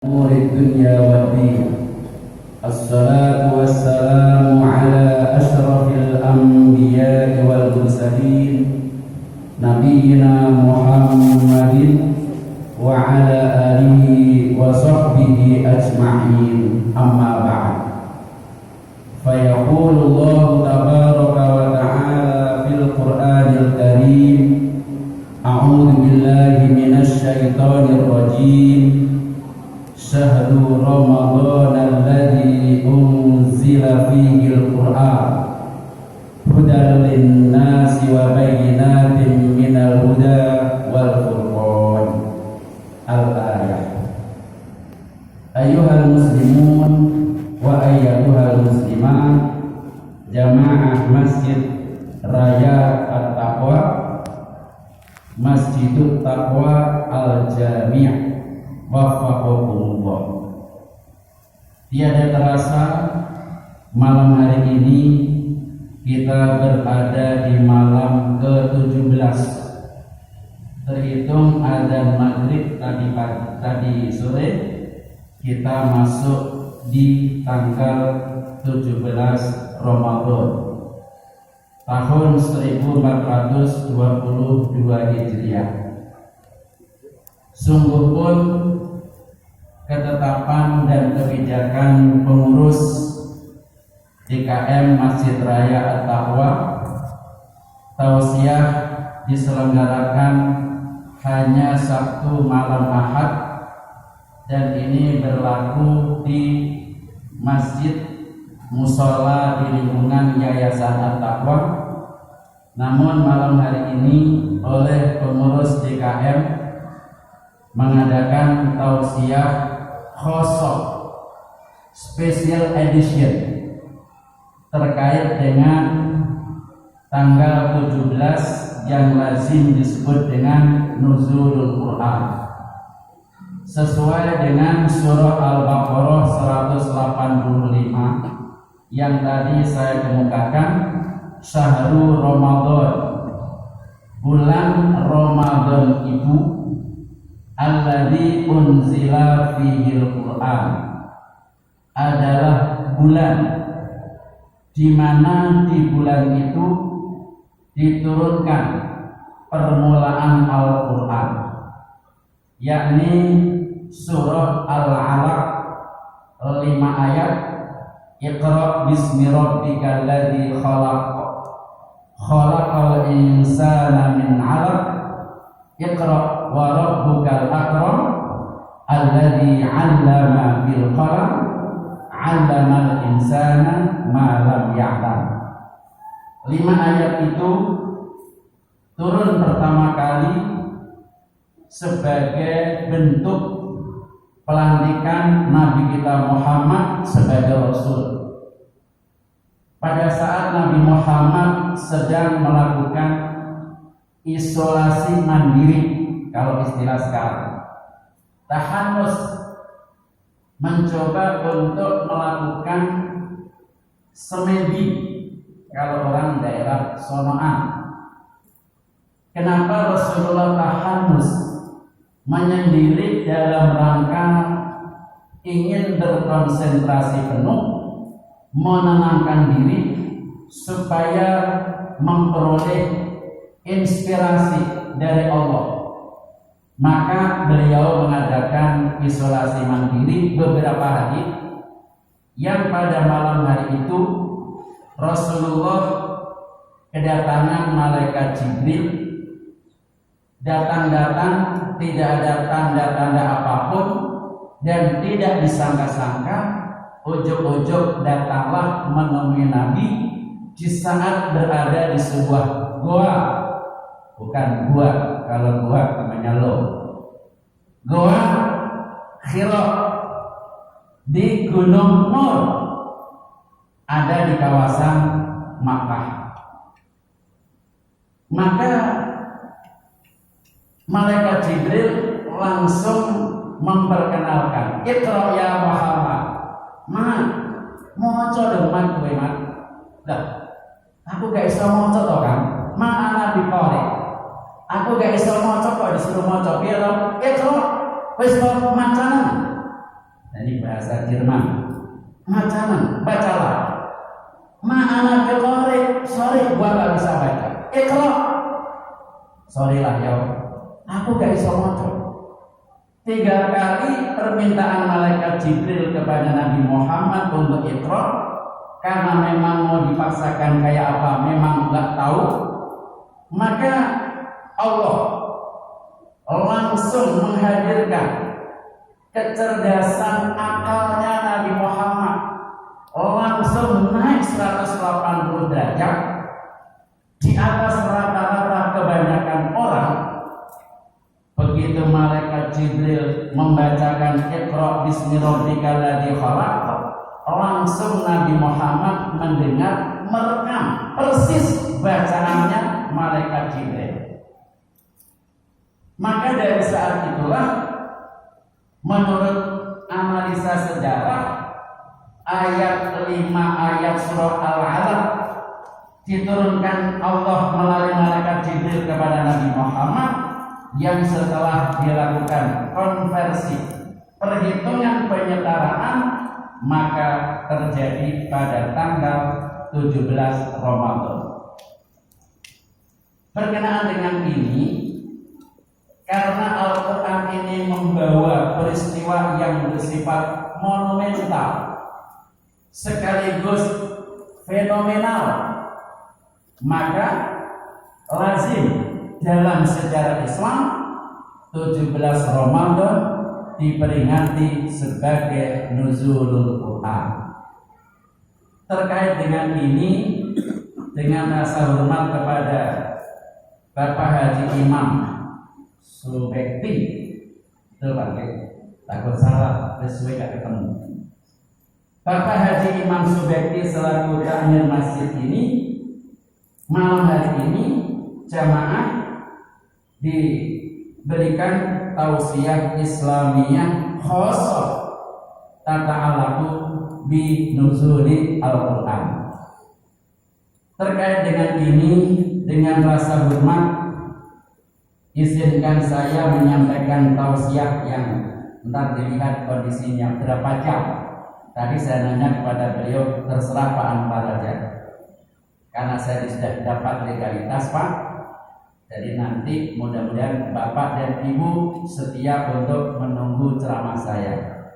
أمور الدنيا والدين. الصلاة والسلام على أشرف الأنبياء والمرسلين نبينا محمد وعلى آله وصحبه أجمعين. أما بعد، فيقول الله تبارك وتعالى في القرآن الكريم: أعوذ بالله من الشيطان الرجيم. شهر رمضان الذي أنزل فيه القرآن هدى للناس وبينات من الهدى والفرقان. الآية. أيها المسلمون وأيتها المسلمات، جماعة Masjid Raya At-Taqwa, Masjidut Taqwa Al-Jami', wafaqakumullah. Tiada terasa malam hari ini kita berada di malam ke-17. Terhitung adzan maghrib tadi sore, kita masuk di tanggal 17 Ramadan tahun 1422 Hijriah. Sungguh pun ketetapan dan kebijakan pengurus DKM Masjid Raya At-Taqwa, tausiah diselenggarakan hanya Sabtu malam Ahad, dan ini berlaku di masjid musola di lingkungan Yayasan At-Taqwa. Namun malam hari ini oleh pengurus DKM mengadakan tausiah khosoh special edition terkait dengan tanggal 17 yang lazim disebut dengan Nuzulul Quran, sesuai dengan surah Al-Baqarah 185 yang tadi saya kemukakan. Syahrul Ramadan, bulan Ramadan itu, alladzi unzila fihil Quran, adalah bulan di mana di bulan itu diturunkan permulaan Al-Quran, yakni surah Al-Alaq 5 ayat. Iqra bismi rabbikal ladzi khalaqal insana min 'alaq. Iqra wa rabbukal akram alladzi 'allama bil qalam 'allamal insana ma lam ya'lam. 5 ayat itu turun pertama kali sebagai bentuk pelantikan Nabi kita Muhammad sebagai Rasul. Pada saat Nabi Muhammad sedang melakukan isolasi mandiri, kalau istilah sekarang, tahanus, mencoba untuk melakukan semedi, kalau orang daerah sonoan. Kenapa Rasulullah tahanus, menyendiri dalam rangka ingin berkonsentrasi penuh, menenangkan diri supaya memperoleh inspirasi dari Allah. Maka beliau mengadakan isolasi mandiri beberapa hari, yang pada malam hari itu Rasulullah kedatangan malaikat Jibril. Datang-datang, tidak ada tanda-tanda apapun, dan tidak disangka-sangka ujug-ujug datanglah menemui Nabi di saat berada di sebuah goa. Bukan gua, kalau gua namanya lo. Goa Hira di Gunung Nur, ada di kawasan Makkah. Maka malaikat Jibril langsung memperkenalkan, Iqra ya Muhammad. Moco dong man kowe man. Lah, aku gak iso moco to kan? Ma'ana biqari. Aku gak iso moco kok disuruh moco. Piye to? Iqra. Wis kok macana. Ini bahasa Jerman. Macanan, bacalah. Ma'ana biqari, sorry gua gak bisa baca. Iqra. Sorry lah ya, aku gak bisa baca. 3 kali permintaan malaikat Jibril kepada Nabi Muhammad untuk Iqra, karena memang mau dipaksakan kayak apa, memang gak tahu. Maka Allah langsung menghadirkan kecerdasan akalnya Nabi Muhammad, langsung naik 180 derajat di atas rata-rata kebanyakan orang. Begitu malaikat Jibril membacakan Iqra bismi rabbikal ladzi khalaq, langsung Nabi Muhammad mendengar, merekam persis bacaannya malaikat Jibril. Maka dari saat itulah, menurut analisa sejarah, ayat 5 ayat surah Al-Alaq diturunkan Allah melalui malaikat Jibril kepada Nabi Muhammad, yang setelah dilakukan konversi perhitungan penyetaraan maka terjadi pada tanggal 17 Ramadan. Berkenaan dengan ini, karena Al-Quran ini membawa peristiwa yang bersifat monumental sekaligus fenomenal, maka lazim dalam sejarah Islam 17 Ramadan diperingati sebagai Nuzulul Quran. Terkait dengan ini, dengan rasa hormat kepada Bapak Haji Imam Subekti, itu pakai takut salah, sesuai gak ketemu. Bapak Haji Imam Subekti selaku takmir masjid ini, malam hari ini jamaah diberikan tausiah Islamiyah khosoh tata'alaku bi nuzuli Al-Quran. Terkait dengan ini, dengan rasa hormat, izinkan saya menyampaikan tausiah yang ntar dilihat kondisinya berapa jam. Tadi saya nanya kepada beliau, terserah Pak Anwar aja, karena saya sudah dapat legalitas Pak. Jadi nanti mudah-mudahan Bapak dan Ibu setia untuk menunggu ceramah saya.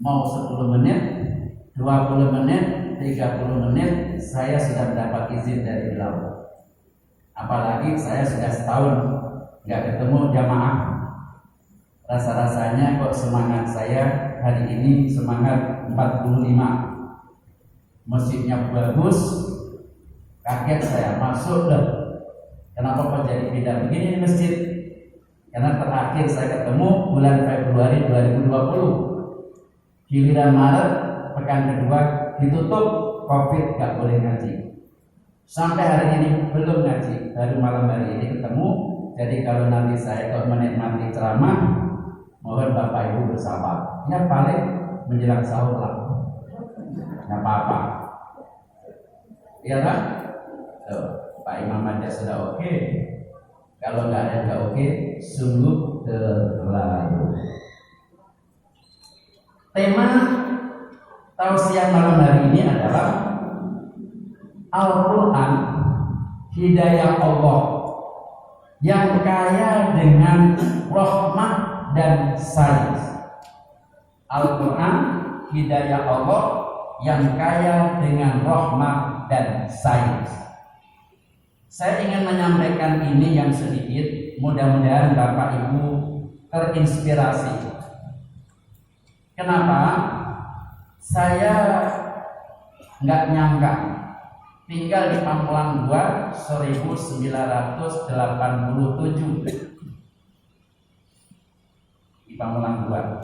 Mau 10 menit, 20 menit, 30 menit, saya sudah mendapat izin dari beliau. Apalagi saya sudah setahun nggak ketemu jamaah. Rasa-rasanya kok semangat saya hari ini semangat 45. Masjidnya bagus, kaget saya masuk loh. Kenapa kok jadi pindah begini di masjid? Karena terakhir saya ketemu bulan Februari 2020. Giliran Maret pekan kedua ditutup Covid, gak boleh ngaji. Sampai hari ini belum ngaji, baru malam hari ini ketemu. Jadi kalau nanti saya kok menikmati ceramah, mohon Bapak Ibu bersabar. Ya paling menjelang sahur lah, nggak apa-apa. Iya kan? Pak Imam aja sudah oke. Kalau nggak ada nggak oke, sungguh terlalu. Tema tausiah malam hari ini adalah Al-Quran, hidayah Allah yang kaya dengan rahmat dan sains. Al-Quran, hidayah Allah yang kaya dengan rahmat dan sains. Saya ingin menyampaikan ini yang sedikit, mudah-mudahan Bapak Ibu terinspirasi. Kenapa? Saya nggak nyangka tinggal di Pamulang 2 1987 di Pamulang 2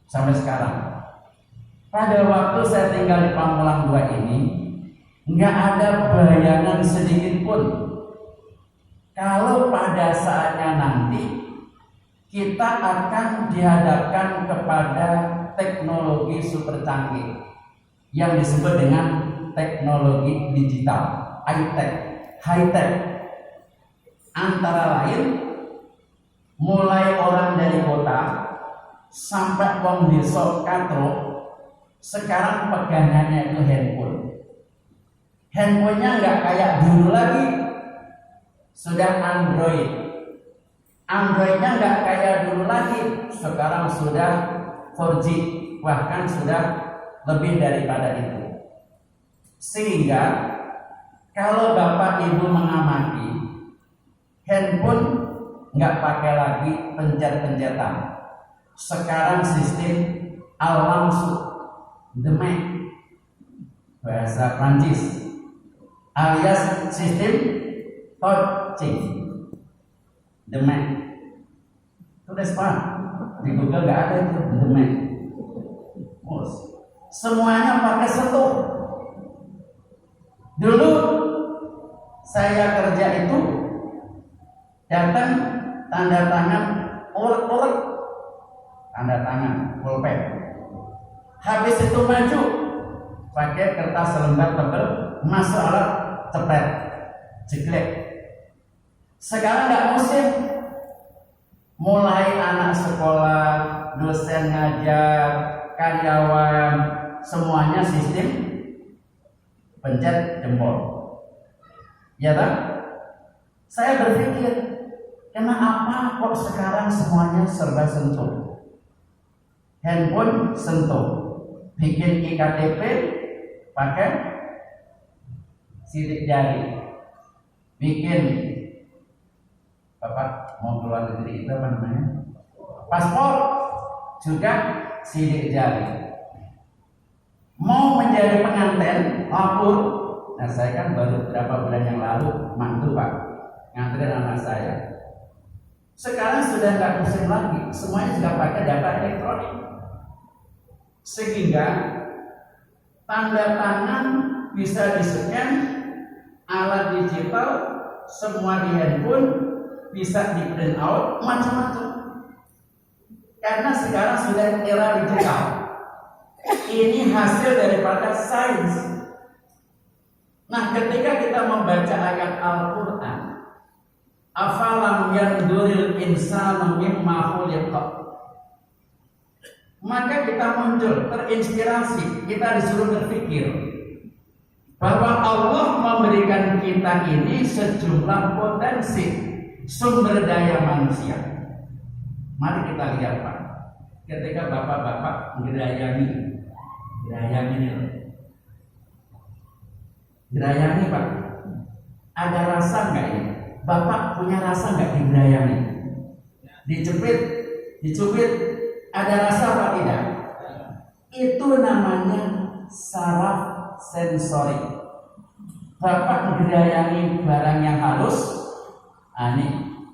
sampai sekarang. Pada waktu saya tinggal di Pamulang 2 ini, nggak ada bayangan sedikit pun kalau pada saatnya nanti kita akan dihadapkan kepada teknologi super canggih yang disebut dengan teknologi digital, high-tech. Antara lain, mulai orang dari kota sampai wong desa katruk sekarang pegangannya itu handphone. Handphonenya nggak kayak dulu lagi, sudah Android. Androidnya nggak kayak dulu lagi, sekarang sudah 4G, bahkan sudah lebih daripada itu. Sehingga kalau bapak ibu mengamati, handphone nggak pakai lagi pencet-pencetan. Sekarang sistem al-langsung, demek, bahasa Prancis, alias sistem touching, demek. Tulis Pak, di Google nggak ada itu demek. Semuanya pakai sentuh. Dulu saya kerja itu datang tanda tangan urut-urut, tanda tangan pulpen. Habis itu maju pakai kertas selembar tebal, masuk alat cepet, jeglek. Sekarang nggak musim. Mulai anak sekolah, dosen ngajar, karyawan, semuanya sistem pencet jempol. Ya tak? Saya berpikir, kenapa kok sekarang semuanya serba sentuh? Handphone sentuh, bikin iktp pakai sidik jari, bikin bapak mau keluar negeri itu apa namanya? Paspor juga sidik jari. Mau menjadi pengantin, lapor. Nah saya kan baru beberapa bulan yang lalu mantu Pak, nganterin anak saya. Sekarang sudah nggak musim lagi, semuanya sudah pakai data elektronik. Sehingga tanda tangan bisa di-scan, alat digital, semua di handphone, bisa di print out, macam-macam. Karena sekarang sudah era digital. Ini hasil daripada sains. Nah, ketika kita membaca ayat Al-Quran, afalam yanduril insanu mimma khuliqa, maka kita muncul terinspirasi, kita disuruh berpikir bahwa Allah memberikan kita ini sejumlah potensi sumber daya manusia. Mari kita lihat Pak, ketika bapak-bapak ngerayangi Pak, ada rasa nggak ini? Bapak punya rasa nggak digerayangi? Dicubit, ada rasa apa tidak? Itu namanya saraf sensori. Bapak ngerayangi barang yang halus,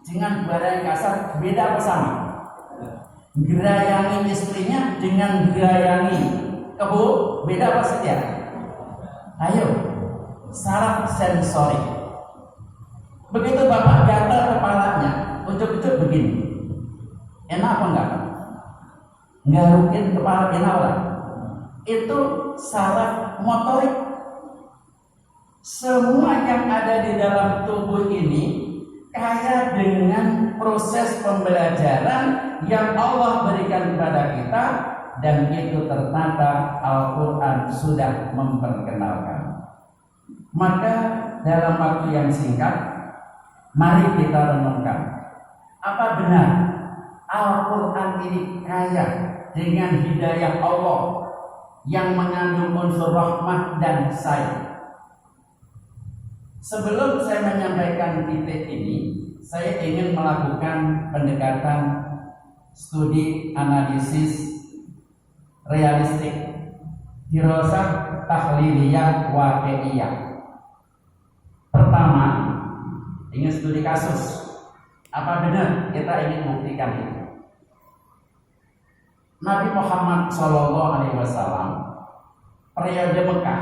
dengan barang yang kasar beda apa sama? Gerayangi istrinya dengan gerayangi kebo beda apa saja? Ayo, saraf sensori. Begitu bapak gatal kepalanya, ucuk-ucuk begini, enak apa enggak? Ngarukin kepala enak lah. Itu saraf motorik. Semua yang ada di dalam tubuh ini kaya dengan proses pembelajaran yang Allah berikan kepada kita, dan itu tertata Al-Quran sudah memperkenalkan. Maka dalam waktu yang singkat, mari kita renungkan, apa benar Al-Quran ini kaya dengan hidayah Allah yang mengandung unsur rahmah dan sayang? Sebelum saya menyampaikan titik ini, saya ingin melakukan pendekatan studi analisis realistik, dirosah tahliliyah waqi'iyah. Pertama, ingin studi kasus. Apa benar kita ingin buktikan itu? Nabi Muhammad SAW periode Mekah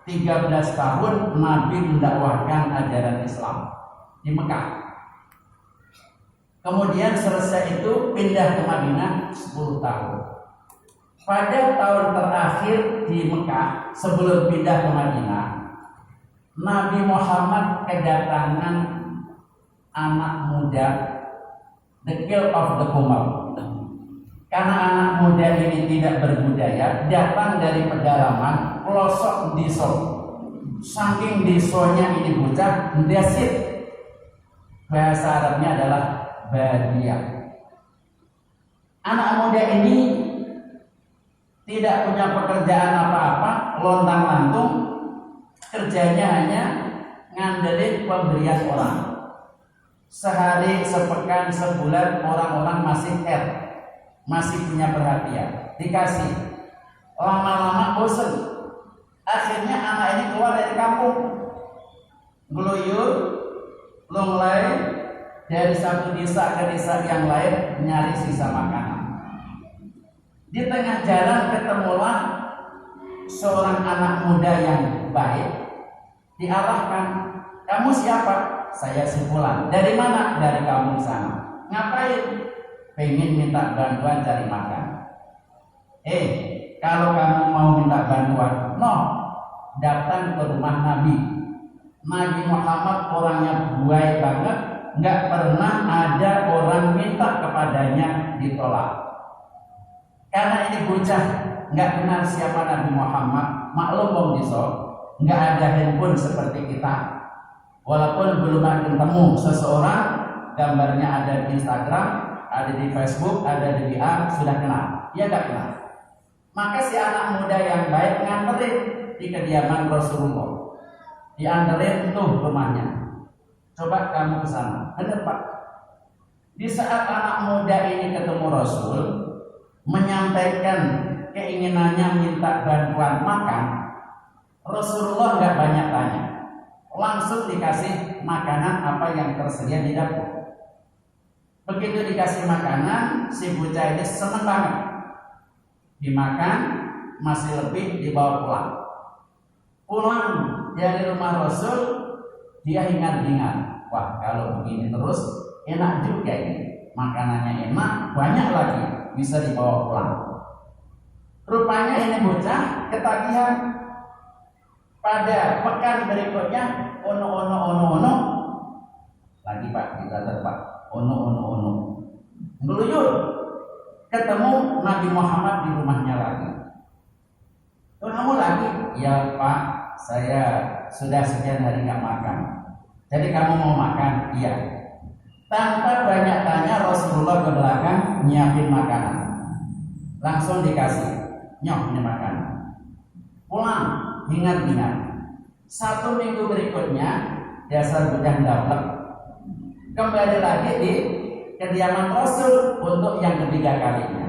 13 tahun Nabi mendakwahkan ajaran Islam di Mekah. Kemudian selesai itu pindah ke Madinah 10 tahun. Pada tahun terakhir di Mekah sebelum pindah ke Madinah, Nabi Muhammad kedatangan anak muda, the Kill of the Qamar, Karena anak muda ini tidak berbudaya, datang dari pedalaman, pelosok desa. Saking desonya ini bocah, ndesit. Bahasa Arabnya adalah badia. Anak muda ini tidak punya pekerjaan apa-apa, lontang-lantung, kerjanya hanya ngandelin pemberian orang. Sehari, sepekan, sebulan orang-orang masih masih punya perhatian, dikasih. Lama-lama bosen. Akhirnya anak ini keluar dari kampung, ngeluyur, lunglai dari satu desa ke desa yang lain nyari sisa makanan. Di tengah jalan ketemulah seorang anak muda yang baik. Diarahkan, kamu siapa? Saya si Fulan. Dari mana? Dari kampung sana. Ngapain? Pengen minta bantuan cari makan. Kalau kamu mau minta bantuan, datang ke rumah Nabi. Nabi Muhammad orangnya buai banget, nggak pernah ada orang minta kepadanya ditolak. Karena ini bocah nggak kenal siapa Nabi Muhammad, maklum wong desa, nggak ada handphone seperti kita. Walaupun belum ada ketemu seseorang, gambarnya ada di Instagram, ada di Facebook, ada di WA, sudah kenal. Dia nggak kenal. Maka si anak muda yang baik nganterin di kediaman Rasulullah. Dianterin tuh rumahnya. Coba kamu ke sana. Benar Pak. Di saat anak muda ini ketemu Rasul, menyampaikan keinginannya minta bantuan makan, Rasulullah nggak banyak tanya, langsung dikasih makanan apa yang tersedia di dapur. Begitu dikasih makanan, si bocah ini seneng banget. Dimakan, masih lebih dibawa pulang. Pulang dari rumah Rasul, dia ingat-ingat, wah kalau begini terus enak juga ini, makanannya enak, banyak lagi bisa dibawa pulang. Rupanya ini bocah ketagihan. Pada pekan berikutnya, ono. Lagi Pak, kita Pak, ono. Ngeluyur, ketemu Nabi Muhammad di rumahnya lagi. Kamu lagi? Ya Pak, saya sudah sekian hari nggak makan. Jadi kamu mau makan? Iya. Tanpa banyak tanya, Rasulullah ke belakang nyiapin makanan. Langsung dikasih. Ini makanan. Pulang, ingat-ingat. 1 minggu berikutnya, dasar budak dapat. Kembali lagi di kediaman Rasul untuk yang ketiga kalinya.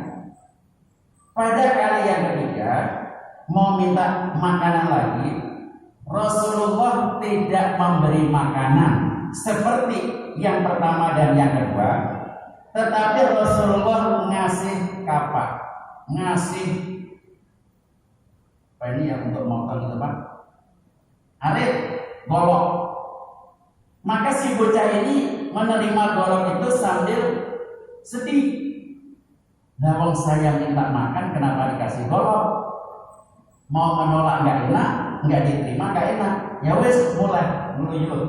Pada kali yang ketiga, mau minta makanan lagi, Rasulullah tidak memberi makanan seperti yang pertama dan yang kedua, tetapi Rasulullah ngasih kapak, ngasih apa ini yang untuk motong itu Pak? Arit, golok. Maka si bocah ini menerima golok itu sambil sedih. Nah, saya minta makan, kenapa dikasih golok? Mau menolak nggak enak, nggak diterima nggak enak. Ya wes, mulai ngeluyur.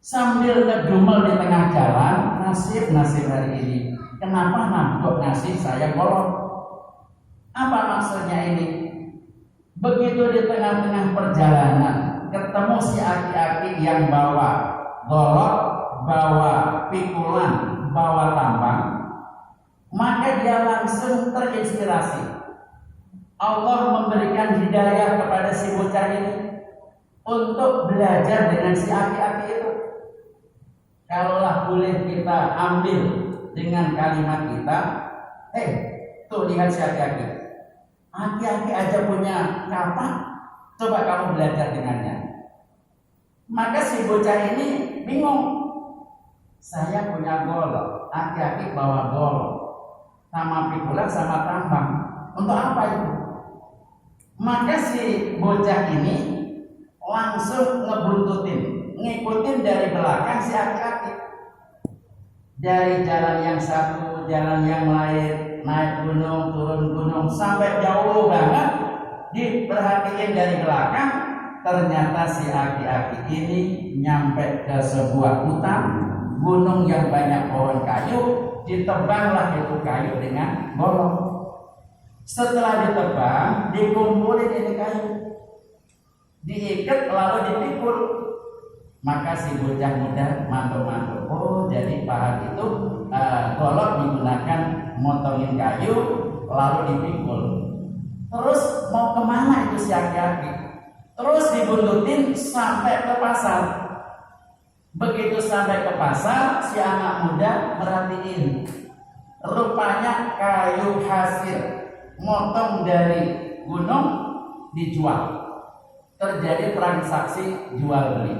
Sambil ngedumel di tengah jalan, nasib hari ini. Kenapa nambah ngasih saya golok? Apa maksudnya ini? Begitu di tengah-tengah perjalanan, ketemu si aki-aki yang bawa golok, bawa pikulan, bawa tambang, maka dia langsung terinspirasi. Allah memberikan hidayah kepada si bocah ini untuk belajar dengan si aki-aki itu. Kalaulah boleh kita ambil dengan kalimat kita, tuh lihat si aki-aki. Aki-aki aja punya kapak, coba kamu belajar dengannya. Maka si bocah ini bingung. Saya punya golok, aki-aki bawa golok, sama pikulan sama tambang. Untuk apa itu? Maka si bocah ini langsung ngebuntutin, ngikutin dari belakang si aki-aki. Dari jalan yang satu, jalan yang lain, naik gunung, turun gunung, sampai jauh banget. Diperhatiin dari belakang, ternyata si aki-aki ini nyampe ke sebuah hutan, gunung yang banyak pohon kayu, ditebanglah itu kayu dengan golok. Setelah ditebang, dikumpulin ini kayu, diikat lalu dipikul. Maka si bocah muda mantul-mantul, oh jadi paham itu golok digunakan motongin kayu lalu dipikul. Terus mau kemana itu si aki-aki? Terus dibuntutin sampai ke pasar. Begitu sampai ke pasar, si anak muda merhatiin, rupanya kayu hasil motong dari gunung dijual. Terjadi transaksi jual beli.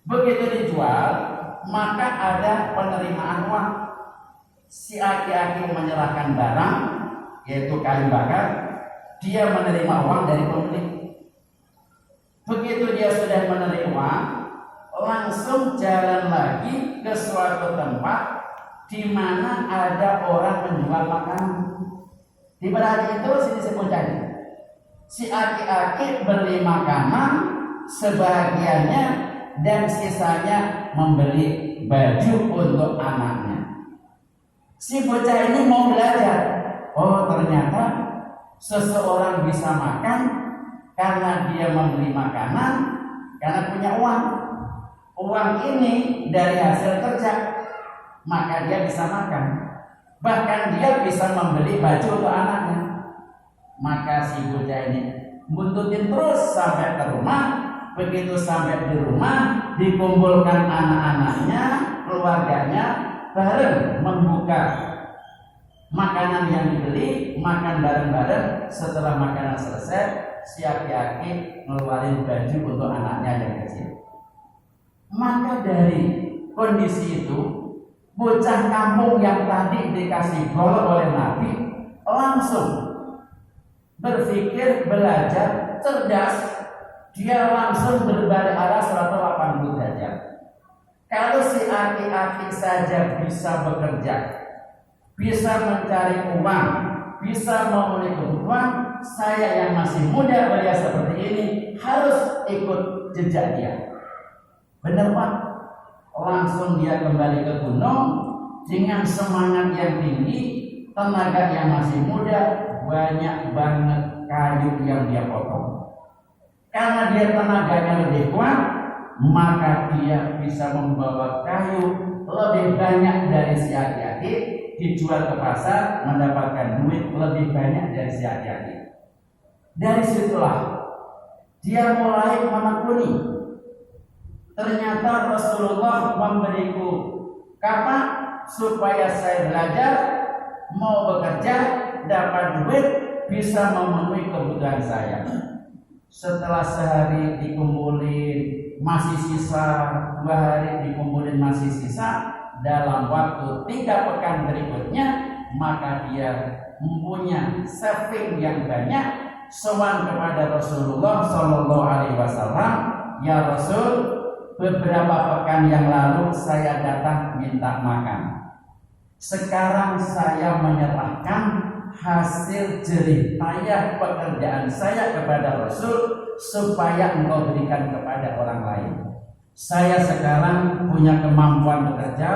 Begitu dijual, maka ada penerimaan uang. Si aki-aki menyerahkan barang, yaitu kayu bakar, dia menerima uang dari pemilik. Begitu dia sudah menerima uang, langsung jalan lagi ke suatu tempat di mana ada orang menjual makanan. Di berarti itu sini sebutnya, si aki-aki beli makanan sebagiannya dan sisanya membeli baju untuk anaknya. Si bocah ini mau belajar. Oh, ternyata seseorang bisa makan karena dia membeli makanan, karena punya uang. Uang ini dari hasil kerja, maka dia bisa makan. Bahkan dia bisa membeli baju untuk anaknya. Maka si bocah ini buntutin terus sampai ke rumah. Begitu sampai di rumah, dikumpulkan anak-anaknya, keluarganya, bareng membuka makanan yang dibeli, makan bareng-bareng. Setelah makanan selesai, si aki-aki ngeluarin baju untuk anaknya yang kecil. Maka dari kondisi itu, bocah kampung yang tadi dikasih golok oleh Nabi langsung berpikir, belajar, cerdas. Dia langsung berbalik arah 180 derajat. Kalau si aki-aki saja bisa bekerja, bisa mencari uang, bisa memenuhi kebutuhan, saya yang masih muda belia seperti ini harus ikut jejak dia. Benar Pak? Langsung dia kembali ke gunung dengan semangat yang tinggi, tenaga yang masih muda, banyak banget kayu yang dia potong. Karena dia tenaganya lebih kuat, maka dia bisa membawa kayu lebih banyak dari si aki-aki, dijual ke pasar, mendapatkan duit lebih banyak dari si aki-aki. Dari situlah dia mulai menekuni. Ternyata Rasulullah memberiku kapak supaya saya belajar, mau bekerja, dapat duit, bisa memenuhi kebutuhan saya. Setelah sehari dikumpulin masih sisa, 2 hari dikumpulin masih sisa, dalam waktu 3 pekan berikutnya maka dia mempunyai saving yang banyak. Sowan kepada Rasulullah Shallallahu Alaihi Wasallam, ya Rasul, beberapa pekan yang lalu saya datang minta makan. Sekarang saya menyerahkan hasil jerih payah pekerjaan saya kepada Rasul supaya engkau berikan kepada orang lain. Saya sekarang punya kemampuan bekerja,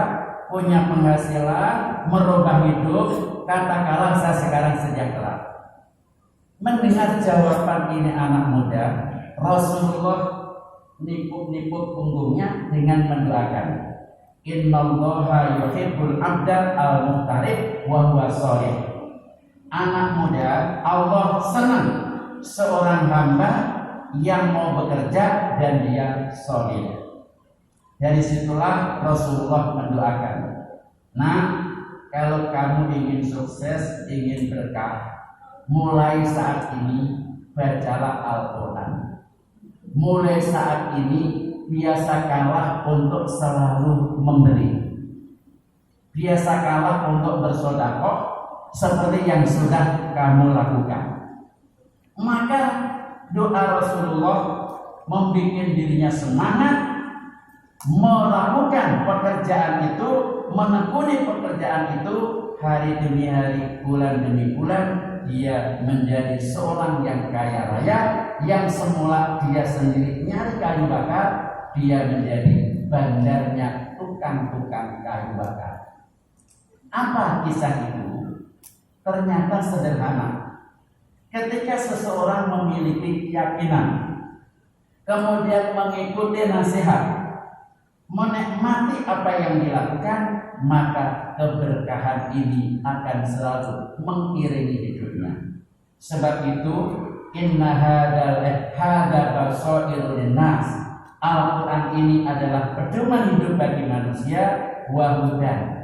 punya penghasilan, merubah hidup, katakanlah saya sekarang sejahtera. Mendengar jawaban ini anak muda, Rasulullah nipuk-nipuk punggungnya dengan mendoakan, Innallaha yuhibbul abda al-muhtarif wa huwa sholih. Anak muda, Allah senang seorang hamba yang mau bekerja dan dia solid. Dari situlah Rasulullah mendoakan, nah kalau kamu ingin sukses, ingin berkah, mulai saat ini bacalah Al-Quran. Mulai saat ini biasakanlah untuk selalu memberi. Biasakanlah untuk bersedekah seperti yang sudah kamu lakukan. Maka doa Rasulullah membuat dirinya semangat melakukan pekerjaan itu, menekuni pekerjaan itu hari demi hari, bulan demi bulan. Dia menjadi seorang yang kaya raya, yang semula dia sendiri nyari kayu bakar, dia menjadi bandarnya tukang-tukang kayu bakar. Apa kisah itu? Ternyata sederhana. Ketika seseorang memiliki keyakinan, kemudian mengikuti nasihat, menikmati apa yang dilakukan, maka keberkahan ini akan selalu mengiringi hidupnya. Sebab itu, inna hada basairul linnas. Al-Quran ini adalah pedoman hidup bagi manusia, wa hudan.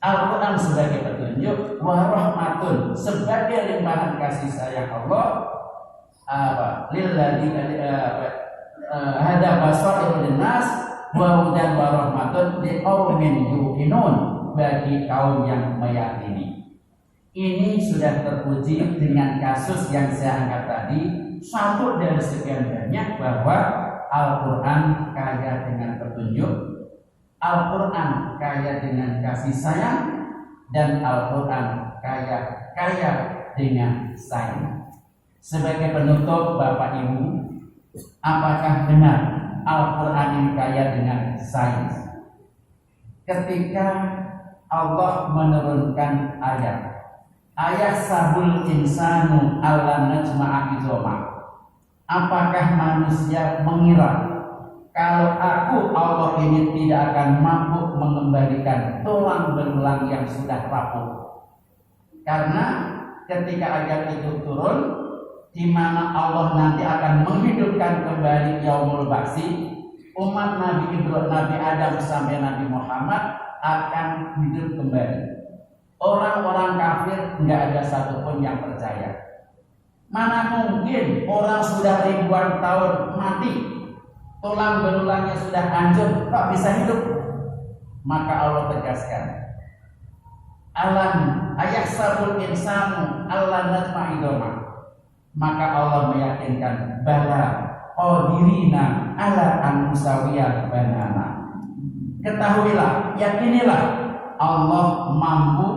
Al-Quran sebagai petunjuk, wa rahmatun sebagai limpahan kasih sayang Allah. Hada basairul linnas wa hudan wa rahmatun liqaumin yuqinun, bagi kaum yang meyakini. Ini sudah terpuji dengan kasus yang saya angkat tadi, satu dari sekian banyak, bahwa Al-Quran kaya dengan petunjuk, Al-Quran kaya dengan kasih sayang, dan Al-Quran kaya dengan sayang. Sebagai penutup, Bapak Ibu, apakah benar Al-Quran ini kaya dengan sayang? Ketika Allah menurunkan ayat sabul insanu alla najma'a izoma, apakah manusia mengira kalau aku Allah ini tidak akan mampu mengembalikan tulang belulang yang sudah rapuh? Karena ketika ayat itu turun, di mana Allah nanti akan menghidupkan kembali yaumul ba'si, umat Nabi Ibrahim, Nabi Adam sampai Nabi Muhammad akan hidup kembali. Orang-orang kafir nggak ada satupun yang percaya. Mana mungkin orang sudah ribuan tahun mati, tulang belulangnya sudah hancur, kok bisa hidup? Maka Allah tegaskan, alam ayahsabul insanu alla najma'idoma. Maka Allah meyakinkan, bala qadirina ala an nusawiyah banana. Ketahuilah, yakinilah, Allah mampu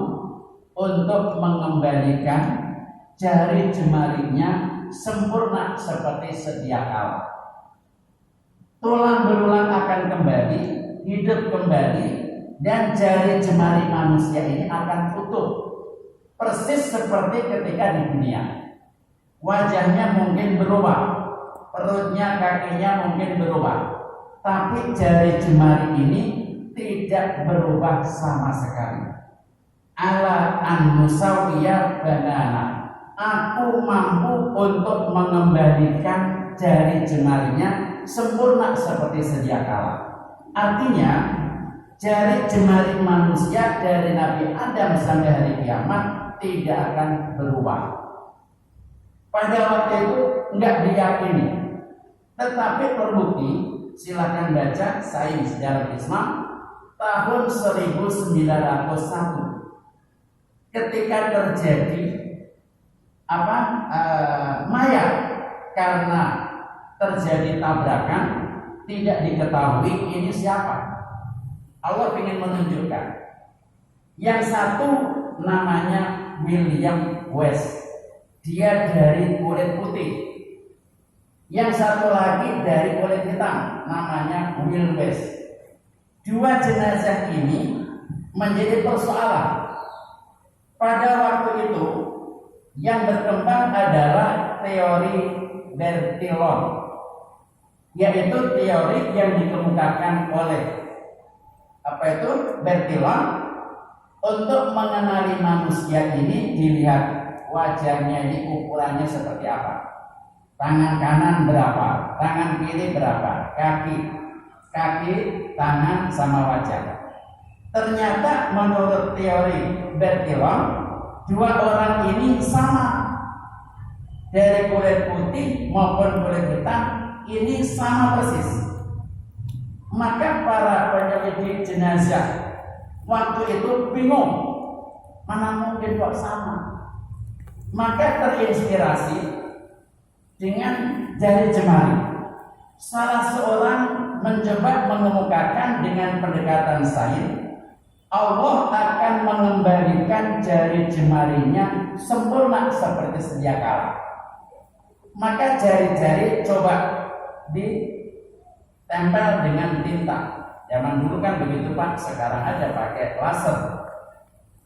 untuk mengembalikan jari jemarinya sempurna seperti sedia kala. Tulang belulang akan kembali, hidup kembali, dan jari jemari manusia ini akan utuh, persis seperti ketika di dunia. Wajahnya mungkin berubah, perutnya, kakinya mungkin berubah, tapi jari jemari ini tidak berubah sama sekali. Ala an nusawiyah banana, aku mampu untuk mengembalikan jari jemarinya sempurna seperti sedia kala. Artinya, jari jemari manusia dari Nabi Adam sampai hari kiamat tidak akan berubah. Pada waktu itu enggak diyakini, tetapi terbukti. Silakan baca Sains Sejarah Islam tahun 1901, ketika terjadi mayat karena terjadi tabrakan, tidak diketahui ini siapa. Allah ingin menunjukkan, yang satu namanya William West, dia dari kulit putih. Yang satu lagi dari kulit hitam, namanya Will West. Dua jenazah ini menjadi persoalan. Pada waktu itu yang berkembang adalah teori Bertillon, yaitu teori yang dikemukakan oleh Bertillon untuk mengenali manusia ini. Dilihat wajahnya ini, ukurannya seperti apa, tangan kanan berapa, tangan kiri berapa, kaki, tangan sama wajah. Ternyata menurut teori Bertillon, dua orang ini sama, dari kulit putih maupun kulit hitam ini sama persis. Maka para penyelidik jenazah waktu itu bingung, mana mungkin kok sama. Maka terinspirasi dengan jari jemari. Salah seorang mencoba mengemukakan dengan pendekatan sains, Allah akan mengembalikan jari jemarinya sempurna seperti sedia kala. Maka jari-jari coba ditempel dengan tinta. Zaman dulu kan begitu Pak, sekarang aja pakai laser.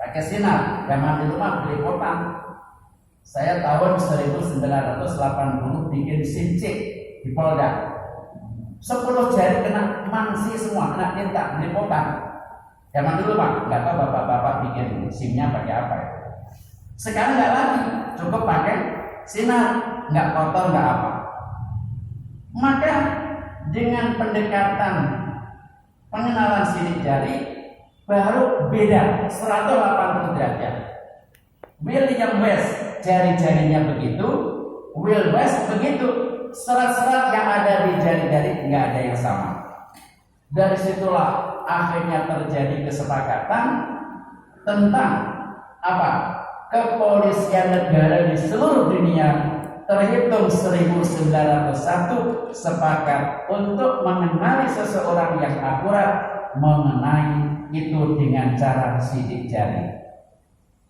pakai sinar. Zaman di rumah belepotan. Saya tahun 1980 bikin SIM cek di Polda. 10 jari kena mangsi semua, kena tinta, belepotan. Zaman dulu Pak, nggak tahu bapak-bapak bikin SIM-nya pakai apa ya. Sekarang nggak lagi, cukup pakai sinar, nggak kotor, nggak apa. Maka dengan pendekatan pengenalan sidik jari baru beda 180 derajat. William West jari-jarinya begitu, Will West begitu. Serat-serat yang ada di jari-jari nggak ada yang sama. Dari situlah akhirnya terjadi kesepakatan tentang apa? Kepolisian negara di seluruh dunia terhitung 1901 sepakat untuk mengenali seseorang yang akurat, mengenai itu dengan cara sidik jari.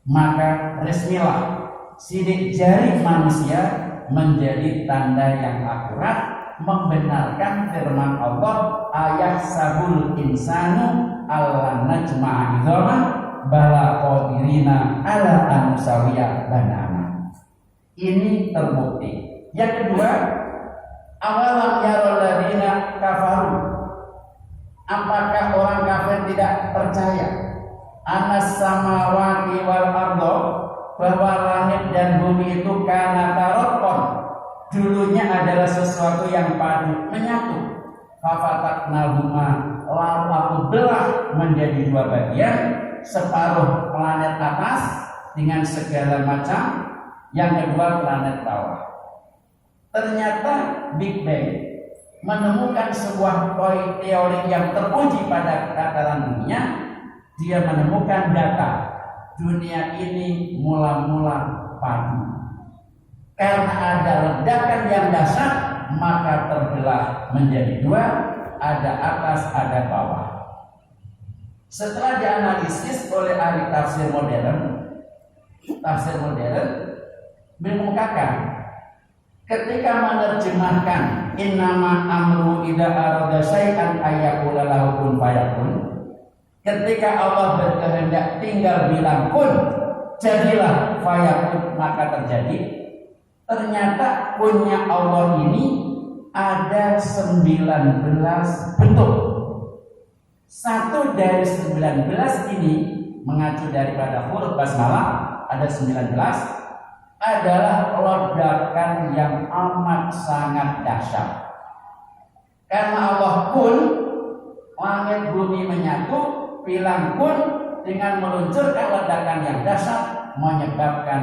Maka resmilah sidik jari manusia menjadi tanda yang akurat, membenarkan firman Allah, ayat sabul insanu alla najma'a idhama bala qadirina ala anusawiya banana. Ini terbukti. Yang kedua, awalam yarul ladina kafaru, apakah orang kafir tidak percaya anas samawati wal ardo, bahwa langit dan bumi itu karena tarokon dulunya adalah sesuatu yang padu menyatu. Fafataknahuma, lalu aku belah menjadi 2 bagian, separuh planet atas dengan segala macam, yang kedua planet bawah. Ternyata Big Bang menemukan sebuah teori yang teruji pada tataran dunia. Dia menemukan data dunia ini mula-mula padu. Karena ada ledakan yang dahsyat, maka terbelah menjadi 2, ada atas, ada bawah. Setelah dianalisis oleh ahli tafsir modern mengemukakan ketika menerjemahkan innama amru idza arada syai'an ayyaqula lahu kun fayakun, ketika Allah berkehendak tinggal bilang kun, jadilah, fayakun, maka terjadi. Ternyata kunnya Allah ini ada 19 bentuk. Satu dari 19 ini mengacu daripada huruf basmalah, ada 19, adalah ledakan yang amat sangat dahsyat. Karena Allah kun, langit bumi menyatu, bilang kun dengan meluncurkan ledakan yang dahsyat, menyebabkan